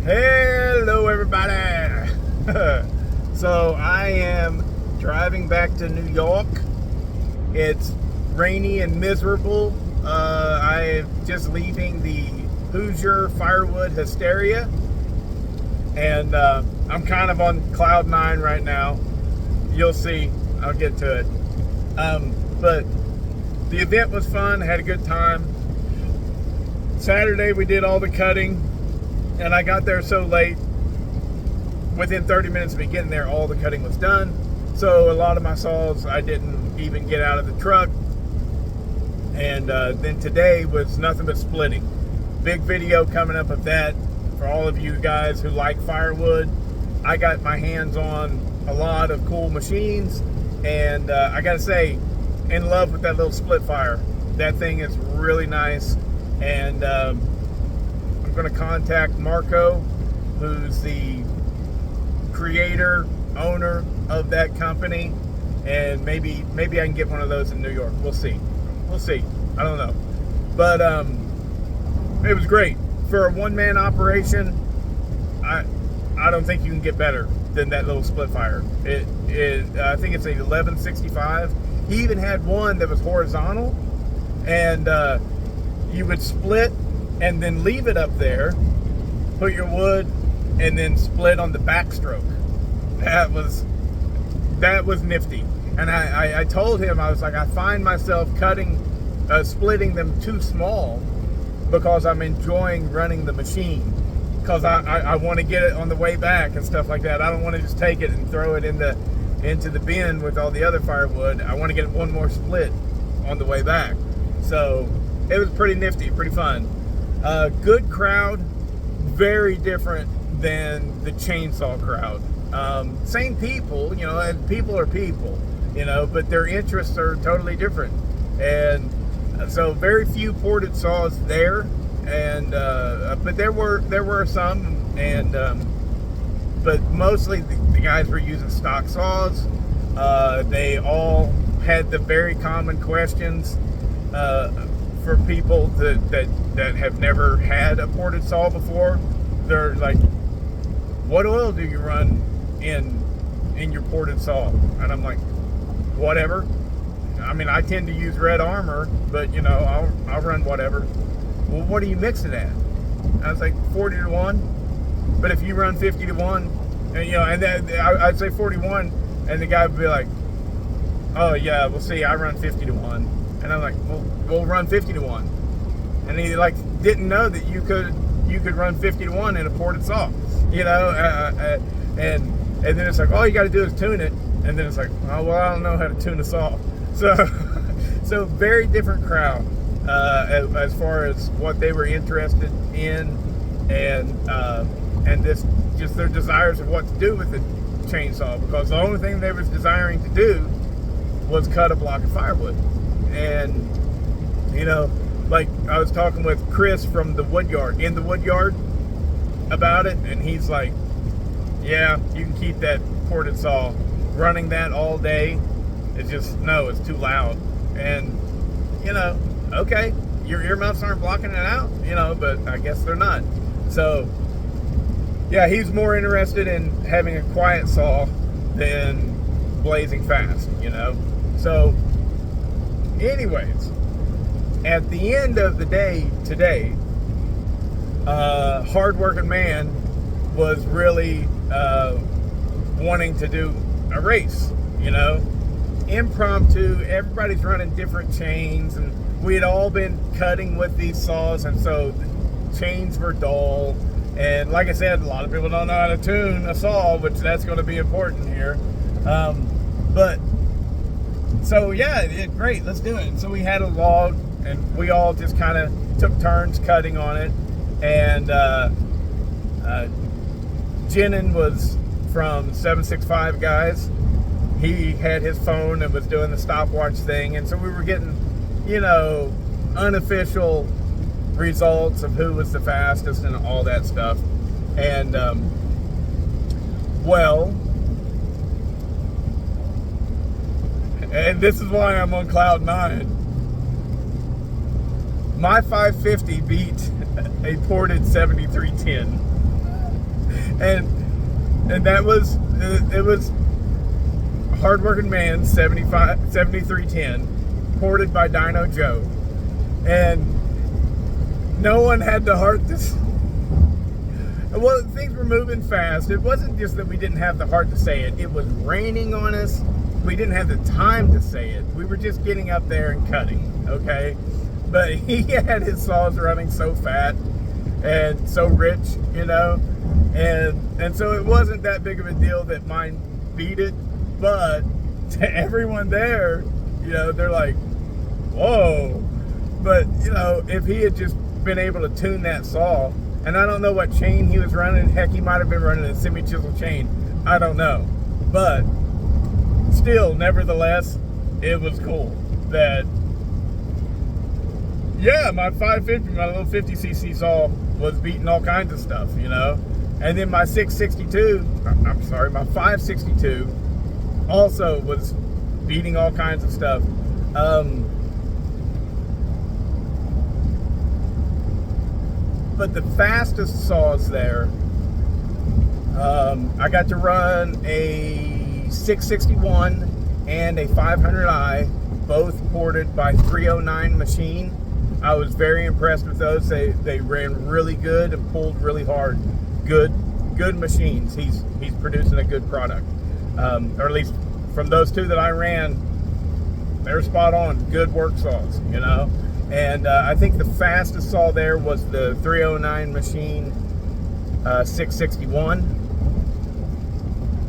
Hello, everybody. So I am driving back to New York. It's rainy and miserable. I'm just leaving the Hoosier Firewood Hysteria, and I'm kind of on cloud nine right now. You'll see. I'll get to it. But the event was fun. Had a good time. Saturday we did all the cutting, and I got there so late. Within 30 minutes of me getting there, all the cutting was done. So a lot of my saws I didn't even get out of the truck. And then today was nothing but splitting. Big video coming up of that for all of you guys who like firewood. I got my hands on a lot of cool machines, and I gotta say, in love with that little split fire. That thing is really nice, and I'm gonna contact Marco, who's the creator, owner of that company, and maybe I can get one of those in New York. We'll see. I don't know, but it was great for a one-man operation. I don't think you can get better than that little split fire. I think it's a 1165. He even had one that was horizontal, and you would split and then leave it up there, put your wood, and then split on the backstroke. That was nifty. And I told him, I was like, I find myself splitting them too small because I'm enjoying running the machine, because I want to get it on the way back and stuff like that. I don't want to just take it and throw it into the bin with all the other firewood. I want to get one more split on the way back. So it was pretty nifty, pretty fun. Good crowd, very different than the chainsaw crowd. Same people, and people are people, but their interests are totally different. And so very few ported saws there, and but there were some, and but mostly the guys were using stock saws. They all had the very common questions for people that have never had a ported saw before. They're like, what oil do you run in your ported saw? And I'm like, whatever. I mean, I tend to use Red Armor, but I'll run whatever. Well, what do you mix it at? I was like, 40 to 1. But if you run 50 to 1, and I'd say 41, and the guy would be like, oh yeah, well see, I run 50 to 1. And I'm like, well, we'll run 50 to 1. And he didn't know that you could run 50 to 1 in a ported saw, and then it's like, all you got to do is tune it. And then it's like, oh well, I don't know how to tune a saw. So very different crowd as far as what they were interested in, and this just their desires of what to do with the chainsaw, because the only thing they was desiring to do was cut a block of firewood. And like I was talking with Chris from the in the wood yard about it, and he's like, yeah, you can keep that ported saw. Running that all day, it's too loud. And okay, your earmuffs aren't blocking it out, but I guess they're not. So yeah, he's more interested in having a quiet saw than blazing fast, So anyways, at the end of the day today, hard-working man was really wanting to do a race, impromptu. Everybody's running different chains, and we had all been cutting with these saws, and so the chains were dull. And like I said, a lot of people don't know how to tune a saw, which that's going to be important here. But so yeah, great, let's do it. So we had a log, and we all just kind of took turns cutting on it. And Jenin was from 765 guys. He had his phone and was doing the stopwatch thing, and so we were getting, unofficial results of who was the fastest and all that stuff. And and this is why I'm on cloud nine. My 550 beat a ported 7310. and that was it was Hardworking Man 7310, ported by Dino Joe, and no one had the heart to. Well, things were moving fast. It wasn't just that we didn't have the heart to say it. It was raining on us. We didn't have the time to say it. We were just getting up there and cutting, okay? But he had his saws running so fat and so rich, you know? And so it wasn't that big of a deal that mine beat it. But to everyone there, you know, they're like, whoa. But, you know, if he had just been able to tune that saw, and I don't know what chain he was running. Heck, he might have been running a semi-chisel chain. I don't know. But still, nevertheless, it was cool that, yeah, my 550, my little 50cc saw was beating all kinds of stuff, you know. And then my 662, I'm sorry, my 562 also was beating all kinds of stuff. But the fastest saws there, I got to run a 661 and a 500i, both ported by 309 Machine. I was very impressed with those. They ran really good and pulled really hard. Good machines. He's producing a good product, or at least from those two that I ran, they were spot on. Good work saws, you know. And I think the fastest saw there was the 309 Machine 661.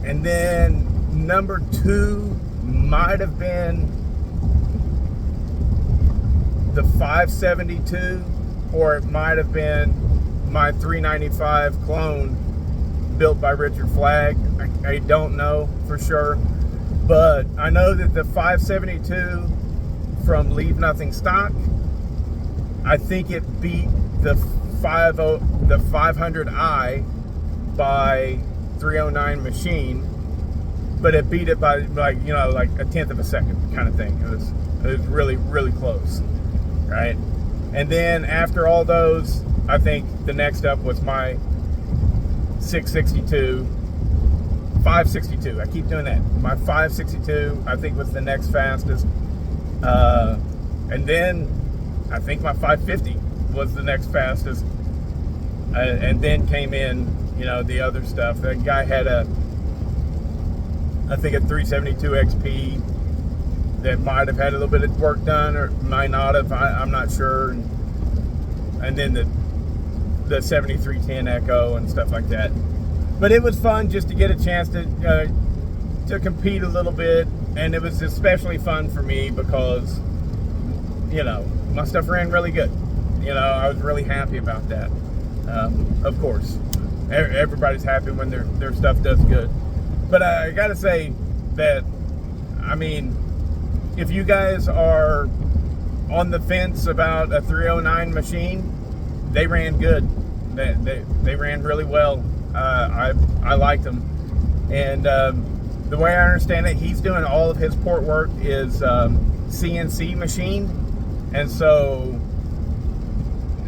And then number 2 might have been the 572, or it might have been my 395 clone built by Richard Flagg. I don't know for sure. But I know that the 572 from Leave Nothing Stock, I think it beat the 500i by 309 Machine, but it beat it by like a tenth of a second kind of thing. It was really, really close, right? And then after all those, I think the next up was my 562. I keep doing that. My 562, I think, was the next fastest. And then I think my 550 was the next fastest, and then came in, you know, the other stuff. That guy had I think a 372 XP that might have had a little bit of work done, or might not have. I'm not sure. And then the 7310 Echo and stuff like that. But it was fun just to get a chance to compete a little bit, and it was especially fun for me because, you know, my stuff ran really good. You know, I was really happy about that. Of course, everybody's happy when their stuff does good. But I gotta say that, I mean, if you guys are on the fence about a 309 Machine, they ran good. They ran really well. I liked them. And the way I understand it, he's doing all of his port work is CNC machine. And so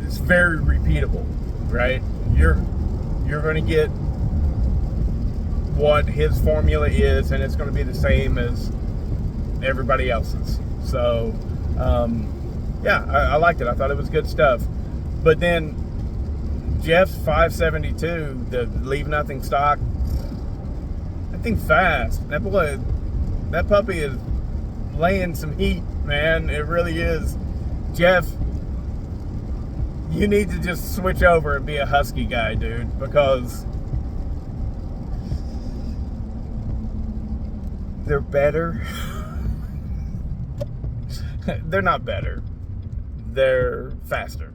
it's very repeatable, right? You're going to get what his formula is, and it's going to be the same as everybody else's. So, yeah, I liked it. I thought it was good stuff. But then Jeff's 572, the Leave Nothing Stock, that thing fast. That puppy is laying some heat, man. It really is. Jeff, you need to just switch over and be a Husky guy, dude, because they're better. They're not better. They're faster.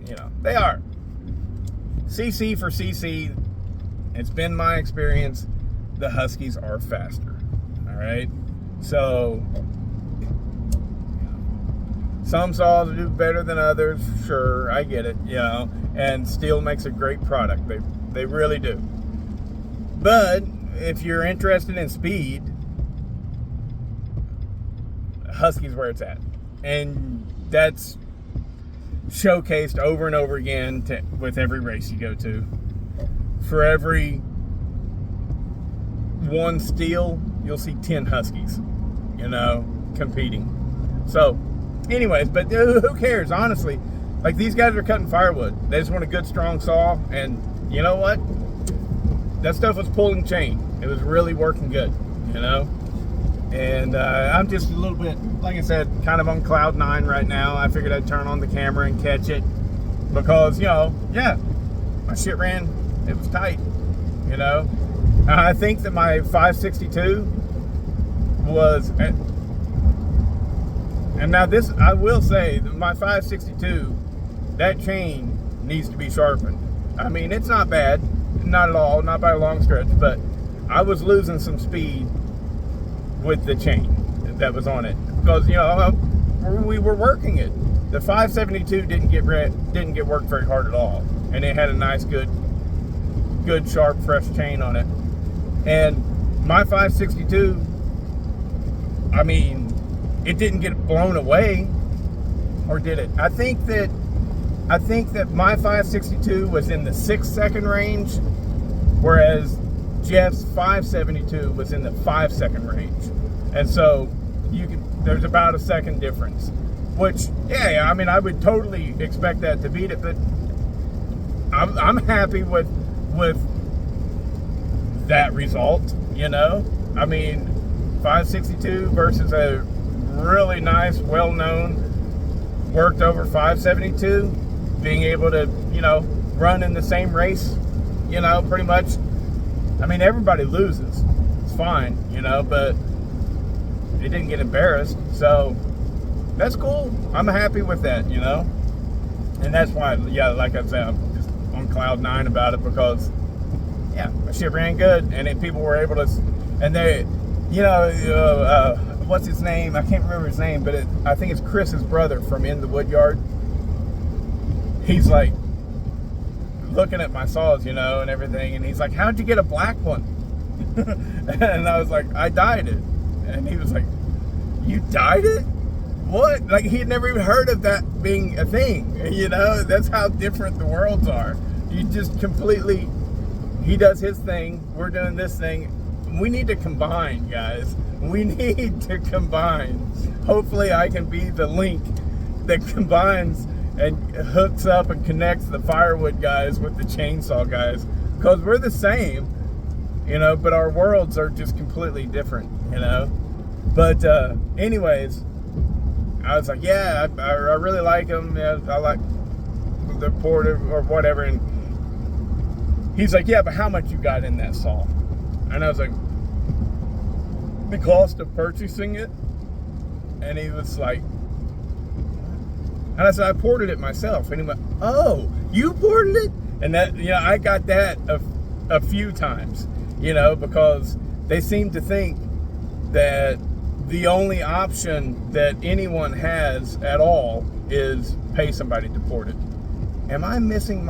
You know, they are. CC for CC, it's been my experience, the Huskies are faster. All right? So, some saws do better than others, sure, I get it, you know, and steel makes a great product. They really do. But if you're interested in speed, Husky's where it's at. And that's showcased over and over again with every race you go to. for every one steel, you'll see 10 huskies, competing. So, anyways, but who cares, honestly? Like, these guys are cutting firewood. They just want a good, strong saw, and you know what? That stuff was pulling chain. It was really working good, And I'm just a little bit, like I said, kind of on cloud 9 right now. I figured I'd turn on the camera and catch it because, my shit ran. It was tight, I think that my 562 was, and now this, I will say, that my 562, that chain needs to be sharpened. I mean, it's not bad, not at all, not by a long stretch, but I was losing some speed with the chain that was on it because we were working it. The 572 didn't get worked very hard at all, and it had a nice, good, sharp, fresh chain on it. And my 562, I mean, it didn't get blown away, or did it? I think that my 562 was in the 6-second range, whereas Jeff's 572 was in the 5-second range. And so there's about a second difference, which, I mean, I would totally expect that to beat it, but I'm happy with that result, I mean, 562 versus a really nice, well-known, worked over 572, being able to, run in the same race, pretty much. I mean, everybody loses. It's fine, but it didn't get embarrassed. So that's cool. I'm happy with that, And that's why, like I said, I'm just on cloud 9 about it because, my shit ran good. And then people were able to, and they, what's his name? I can't remember his name, but I think it's Chris's brother from In the Woodyard. He's like looking at my saws, and everything, and he's like, "How'd you get a black one?" And I was like, "I dyed it." And he was like, "You dyed it? What?" Like, he had never even heard of that being a thing, That's how different the worlds are. You just completely, he does his thing, we're doing this thing. We need to combine, guys. We need to combine. Hopefully I can be the link that combines and hooks up and connects the firewood guys with the chainsaw guys, because we're the same, but our worlds are just completely different, But anyways, I was like, I really like them. I like the Porter or whatever. And he's like, "Yeah, but how much you got in that saw?" And I was like, "The cost of purchasing it." And he was like, and I said, "I ported it myself." And he went, "Oh, you ported it?" And that, I got that a few times, because they seem to think that the only option that anyone has at all is pay somebody to port it. Am I missing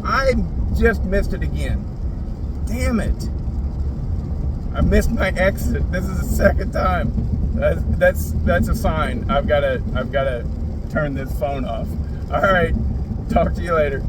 I just missed it again. Damn it. I missed my exit. This is the second time. That's a sign. I've got to turn this phone off. All right. Talk to you later.